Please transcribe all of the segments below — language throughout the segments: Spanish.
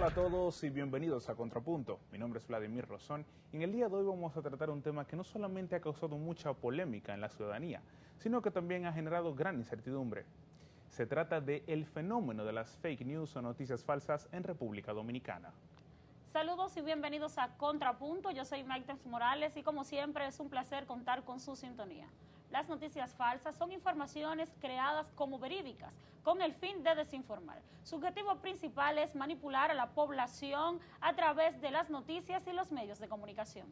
Hola a todos y bienvenidos a Contrapunto. Mi nombre es Vladimir Rosón y en el día de hoy vamos a tratar un tema que no solamente ha causado mucha polémica en la ciudadanía, sino que también ha generado gran incertidumbre. Se trata del fenómeno de las fake news o noticias falsas en República Dominicana. Saludos y bienvenidos a Contrapunto. Yo soy Maitems Morales y como siempre es un placer contar con su sintonía. Las noticias falsas son informaciones creadas como verídicas con el fin de desinformar. Su objetivo principal es manipular a la población a través de las noticias y los medios de comunicación.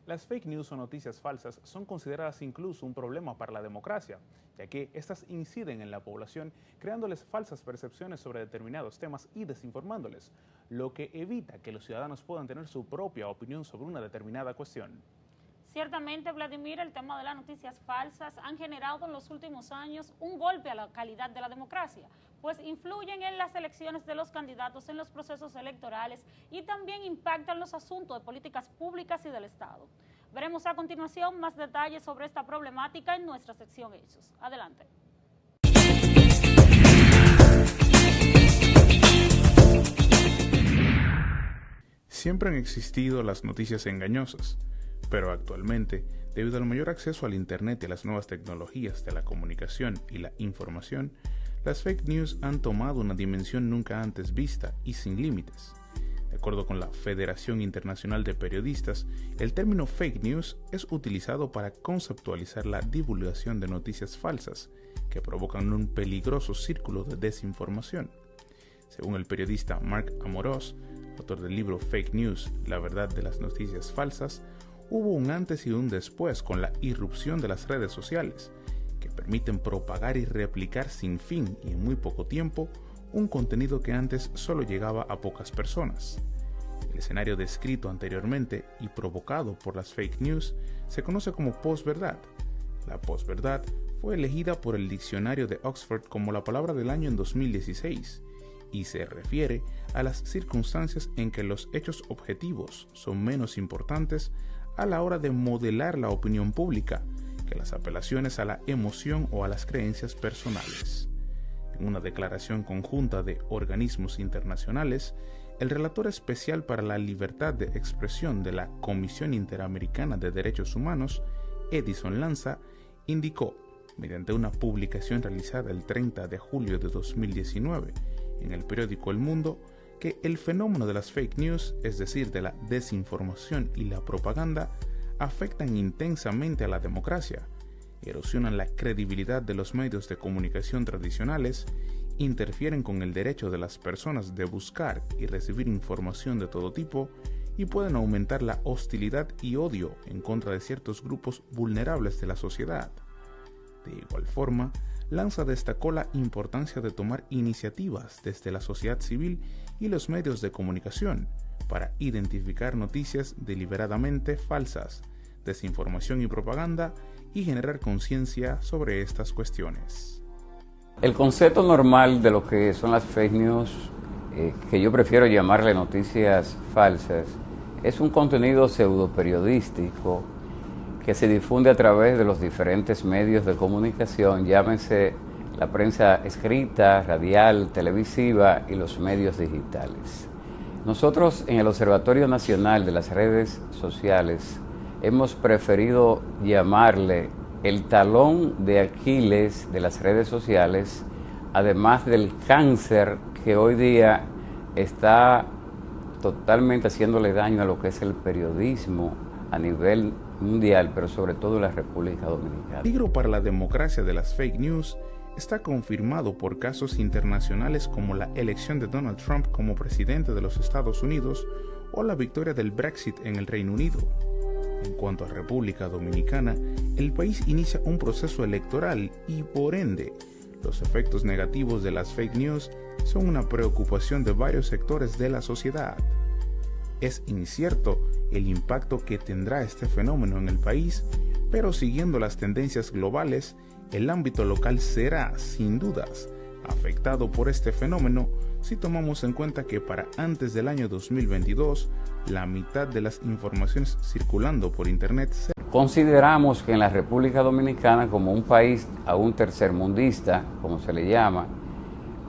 Las fake news o noticias falsas son consideradas incluso un problema para la democracia, ya que estas inciden en la población creándoles falsas percepciones sobre determinados temas y desinformándoles, lo que evita que los ciudadanos puedan tener su propia opinión sobre una determinada cuestión. Ciertamente, Vladimir, el tema de las noticias falsas han generado en los últimos años un golpe a la calidad de la democracia, pues influyen en las elecciones de los candidatos en los procesos electorales y también impactan los asuntos de políticas públicas y del Estado. Veremos a continuación más detalles sobre esta problemática en nuestra sección Hechos. Adelante. Siempre han existido las noticias engañosas, pero actualmente, debido al mayor acceso al Internet y a las nuevas tecnologías de la comunicación y la información, las fake news han tomado una dimensión nunca antes vista y sin límites. De acuerdo con la Federación Internacional de Periodistas, el término fake news es utilizado para conceptualizar la divulgación de noticias falsas que provocan un peligroso círculo de desinformación. Según el periodista Marc Amorós, autor del libro Fake News, la verdad de las noticias falsas, hubo un antes y un después con la irrupción de las redes sociales, que permiten propagar y replicar sin fin y en muy poco tiempo un contenido que antes solo llegaba a pocas personas. El escenario descrito anteriormente y provocado por las fake news se conoce como posverdad. La posverdad fue elegida por el diccionario de Oxford como la palabra del año en 2016 y se refiere a las circunstancias en que los hechos objetivos son menos importantes a la hora de modelar la opinión pública que las apelaciones a la emoción o a las creencias personales. En una declaración conjunta de organismos internacionales, el relator especial para la libertad de expresión de la Comisión Interamericana de Derechos Humanos, Edison Lanza, indicó, mediante una publicación realizada el 30 de julio de 2019 en el periódico El Mundo, que el fenómeno de las fake news, es decir, de la desinformación y la propaganda, afectan intensamente a la democracia, erosionan la credibilidad de los medios de comunicación tradicionales, interfieren con el derecho de las personas de buscar y recibir información de todo tipo y pueden aumentar la hostilidad y odio en contra de ciertos grupos vulnerables de la sociedad. De igual forma, Lanza destacó la importancia de tomar iniciativas desde la sociedad civil y los medios de comunicación para identificar noticias deliberadamente falsas, desinformación y propaganda y generar conciencia sobre estas cuestiones. El concepto normal de lo que son las fake news, que yo prefiero llamarle noticias falsas, es un contenido pseudoperiodístico que se difunde a través de los diferentes medios de comunicación, llámense la prensa escrita, radial, televisiva y los medios digitales. Nosotros en el Observatorio Nacional de las Redes Sociales hemos preferido llamarle el talón de Aquiles de las redes sociales, además del cáncer que hoy día está totalmente haciéndole daño a lo que es el periodismo a nivel mundial, pero sobre todo en la República Dominicana. El peligro para la democracia de las fake news está confirmado por casos internacionales como la elección de Donald Trump como presidente de los Estados Unidos o la victoria del Brexit en el Reino Unido. En cuanto a República Dominicana, el país inicia un proceso electoral y, por ende, los efectos negativos de las fake news son una preocupación de varios sectores de la sociedad. Es incierto el impacto que tendrá este fenómeno en el país, pero siguiendo las tendencias globales, el ámbito local será, sin dudas, afectado por este fenómeno si tomamos en cuenta que para antes del año 2022, la mitad de las informaciones circulando por Internet Consideramos que en la República Dominicana, como un país aún tercermundista, como se le llama,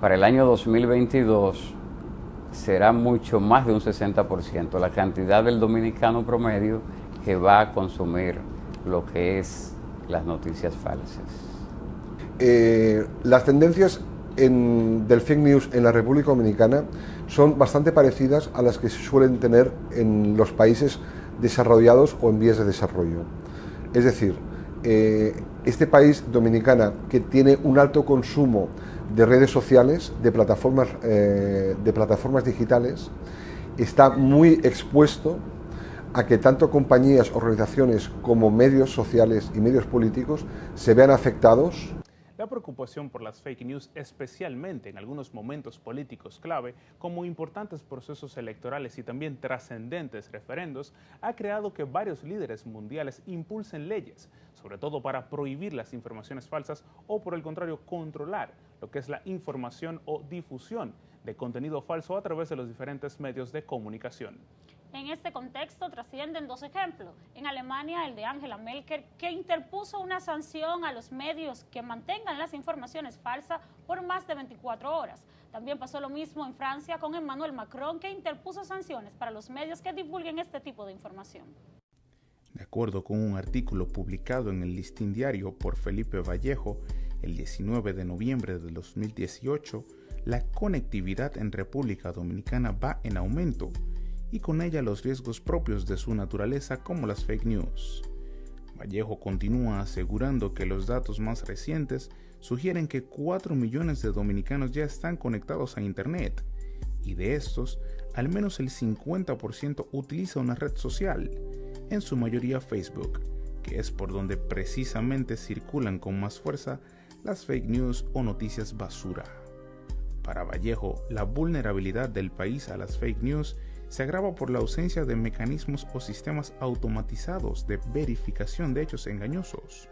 para el año 2022 será mucho más de un 60% la cantidad del dominicano promedio que va a consumir lo que es las noticias falsas. Las tendencias del fake news en la República Dominicana son bastante parecidas a las que se suelen tener en los países desarrollados o en vías de desarrollo. Es decir, este país, Dominicana, que tiene un alto consumo de redes sociales, de plataformas digitales, está muy expuesto a que tanto compañías, organizaciones como medios sociales y medios políticos se vean afectados. La preocupación por las fake news, especialmente en algunos momentos políticos clave, como importantes procesos electorales y también trascendentes referendos, ha creado que varios líderes mundiales impulsen leyes, sobre todo para prohibir las informaciones falsas o, por el contrario, controlar lo que es la información o difusión de contenido falso a través de los diferentes medios de comunicación. En este contexto trascienden dos ejemplos. En Alemania, el de Angela Merkel, que interpuso una sanción a los medios que mantengan las informaciones falsas por más de 24 horas. También pasó lo mismo en Francia con Emmanuel Macron, que interpuso sanciones para los medios que divulguen este tipo de información. De acuerdo con un artículo publicado en el Listín Diario por Felipe Vallejo, el 19 de noviembre de 2018, la conectividad en República Dominicana va en aumento, y con ella los riesgos propios de su naturaleza como las fake news. Vallejo continúa asegurando que los datos más recientes sugieren que 4 millones de dominicanos ya están conectados a Internet, y de estos, al menos el 50% utiliza una red social, en su mayoría Facebook, que es por donde precisamente circulan con más fuerza las fake news o noticias basura. Para Vallejo, la vulnerabilidad del país a las fake news se agrava por la ausencia de mecanismos o sistemas automatizados de verificación de hechos engañosos.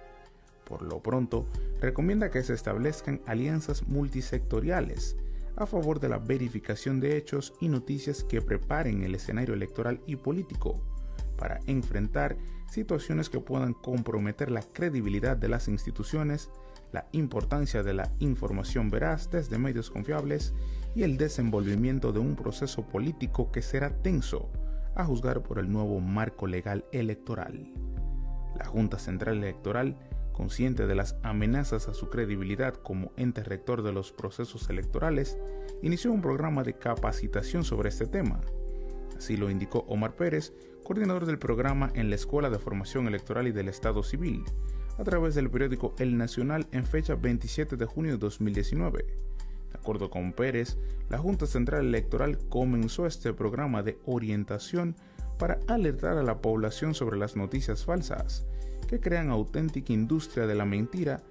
Por lo pronto, recomienda que se establezcan alianzas multisectoriales a favor de la verificación de hechos y noticias que preparen el escenario electoral y político para enfrentar situaciones que puedan comprometer la credibilidad de las instituciones, la importancia de la información veraz desde medios confiables y el desenvolvimiento de un proceso político que será tenso, a juzgar por el nuevo marco legal electoral. La Junta Central Electoral, consciente de las amenazas a su credibilidad como ente rector de los procesos electorales, inició un programa de capacitación sobre este tema. Así lo indicó Omar Pérez, coordinador del programa en la Escuela de Formación Electoral y del Estado Civil, a través del periódico El Nacional en fecha 27 de junio de 2019. De acuerdo con Pérez, la Junta Central Electoral comenzó este programa de orientación para alertar a la población sobre las noticias falsas, que crean auténtica industria de la mentira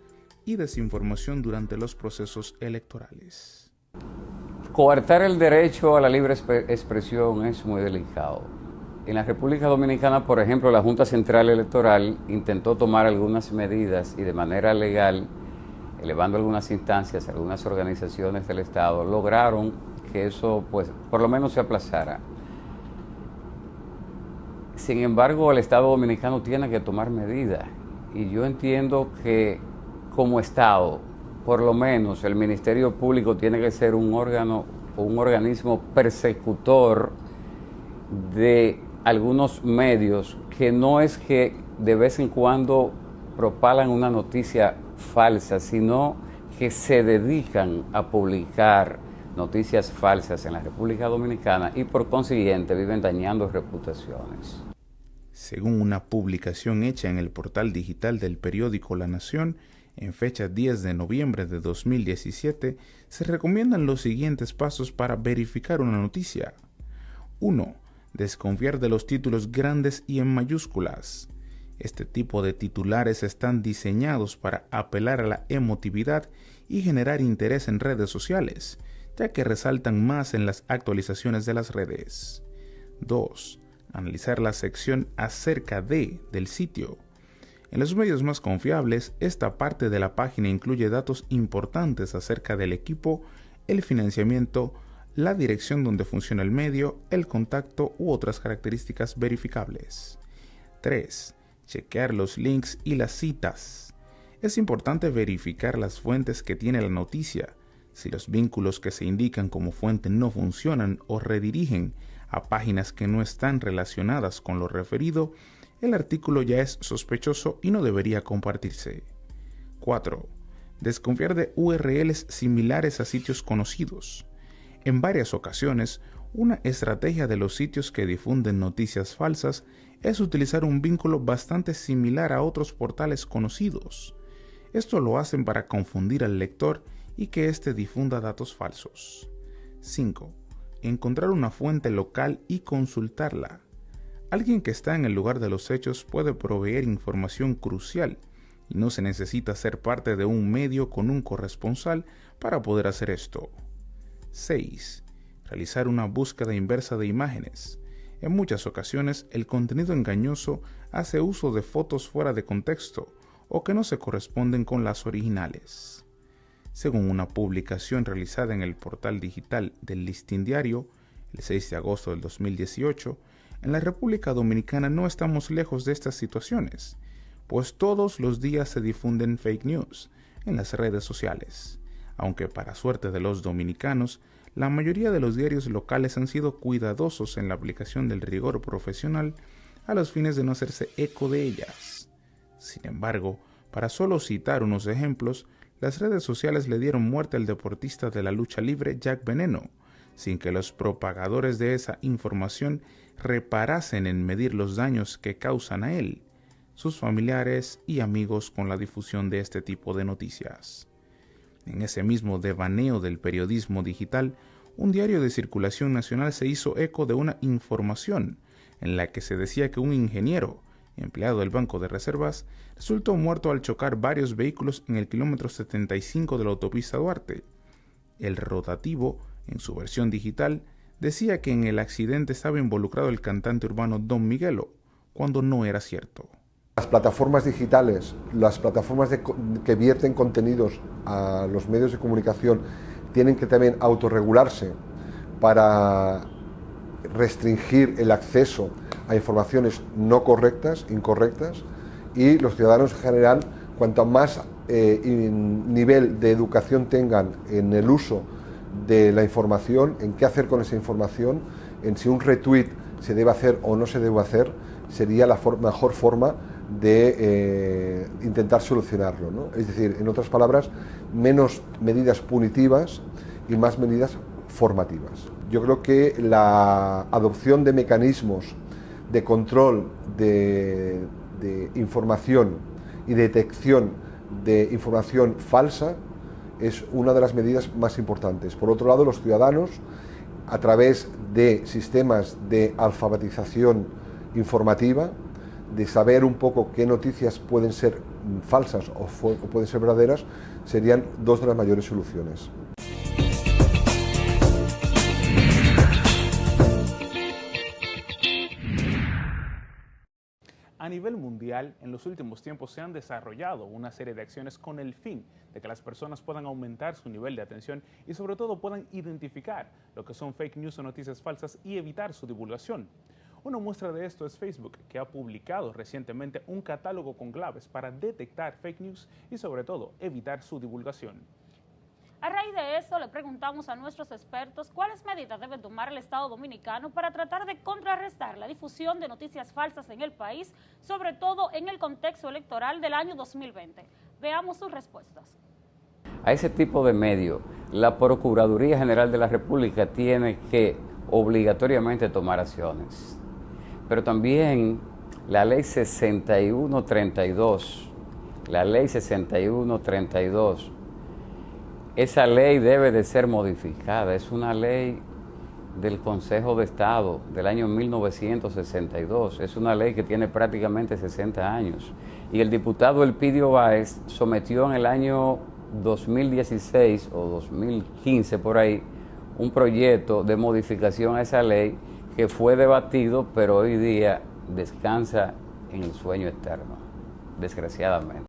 y desinformación durante los procesos electorales. Coartar el derecho a la libre expresión es muy delicado. En la República Dominicana, por ejemplo, la Junta Central Electoral intentó tomar algunas medidas y de manera legal, elevando algunas instancias, algunas organizaciones del Estado, lograron que eso, pues, por lo menos se aplazara. Sin embargo, el Estado Dominicano tiene que tomar medidas y yo entiendo que como Estado, por lo menos el Ministerio Público tiene que ser un órgano o un organismo persecutor de algunos medios que no es que de vez en cuando propalan una noticia falsa, sino que se dedican a publicar noticias falsas en la República Dominicana y por consiguiente viven dañando reputaciones. Según una publicación hecha en el portal digital del periódico La Nación, en fecha 10 de noviembre de 2017, se recomiendan los siguientes pasos para verificar una noticia. 1. Desconfiar de los títulos grandes y en mayúsculas. Este tipo de titulares están diseñados para apelar a la emotividad y generar interés en redes sociales, ya que resaltan más en las actualizaciones de las redes. 2. Analizar la sección acerca de del sitio. En los medios más confiables, esta parte de la página incluye datos importantes acerca del equipo, el financiamiento, la dirección donde funciona el medio, el contacto u otras características verificables. 3. Chequear los links y las citas. Es importante verificar las fuentes que tiene la noticia, Si los vínculos que se indican como fuente no funcionan o redirigen a páginas que no están relacionadas con lo referido, el artículo ya es sospechoso y no debería compartirse. 4. Desconfiar de URLs similares a sitios conocidos. En varias ocasiones, una estrategia de los sitios que difunden noticias falsas es utilizar un vínculo bastante similar a otros portales conocidos. Esto lo hacen para confundir al lector y que éste difunda datos falsos. 5. Encontrar una fuente local y consultarla. Alguien que está en el lugar de los hechos puede proveer información crucial y no se necesita ser parte de un medio con un corresponsal para poder hacer esto. 6. Realizar una búsqueda inversa de imágenes. En muchas ocasiones, el contenido engañoso hace uso de fotos fuera de contexto o que no se corresponden con las originales. Según una publicación realizada en el portal digital del Listín Diario, el 6 de agosto del 2018, en la República Dominicana no estamos lejos de estas situaciones, pues todos los días se difunden fake news en las redes sociales, aunque para suerte de los dominicanos, la mayoría de los diarios locales han sido cuidadosos en la aplicación del rigor profesional a los fines de no hacerse eco de ellas. Sin embargo, para solo citar unos ejemplos, las redes sociales le dieron muerte al deportista de la lucha libre Jack Veneno, sin que los propagadores de esa información reparasen en medir los daños que causan a él, sus familiares y amigos con la difusión de este tipo de noticias. En ese mismo devaneo del periodismo digital, un diario de circulación nacional se hizo eco de una información en la que se decía que un ingeniero, empleado del Banco de Reservas, resultó muerto al chocar varios vehículos en el kilómetro 75 de la autopista Duarte. El rotativo, en su versión digital, decía que en el accidente estaba involucrado el cantante urbano Don Miguelo, cuando no era cierto. Las plataformas digitales, las plataformas que vierten contenidos a los medios de comunicación tienen que también autorregularse para restringir el acceso a informaciones no correctas, incorrectas, y los ciudadanos en general, cuanto más nivel de educación tengan en el uso de la información, en qué hacer con esa información, en si un retweet se debe hacer o no se debe hacer, sería la mejor forma de intentar solucionarlo, ¿no? Es decir, en otras palabras, menos medidas punitivas y más medidas formativas. Yo creo que la adopción de mecanismos de control de información y detección de información falsa es una de las medidas más importantes. Por otro lado, los ciudadanos, a través de sistemas de alfabetización informativa, de saber un poco qué noticias pueden ser falsas o pueden ser verdaderas, serían dos de las mayores soluciones. A nivel mundial, en los últimos tiempos se han desarrollado una serie de acciones con el fin de que las personas puedan aumentar su nivel de atención y sobre todo puedan identificar lo que son fake news o noticias falsas y evitar su divulgación. Una muestra de esto es Facebook, que ha publicado recientemente un catálogo con claves para detectar fake news y sobre todo evitar su divulgación. A raíz de eso, le preguntamos a nuestros expertos cuáles medidas debe tomar el Estado Dominicano para tratar de contrarrestar la difusión de noticias falsas en el país, sobre todo en el contexto electoral del año 2020. Veamos sus respuestas. A ese tipo de medio, la Procuraduría General de la República tiene que obligatoriamente tomar acciones. Pero también la Ley 6132, esa ley debe de ser modificada. Es una ley del Consejo de Estado del año 1962. Es una ley que tiene prácticamente 60 años. Y el diputado Elpidio Báez sometió en el año 2016 o 2015 por ahí un proyecto de modificación a esa ley que fue debatido, pero hoy día descansa en el sueño eterno, desgraciadamente.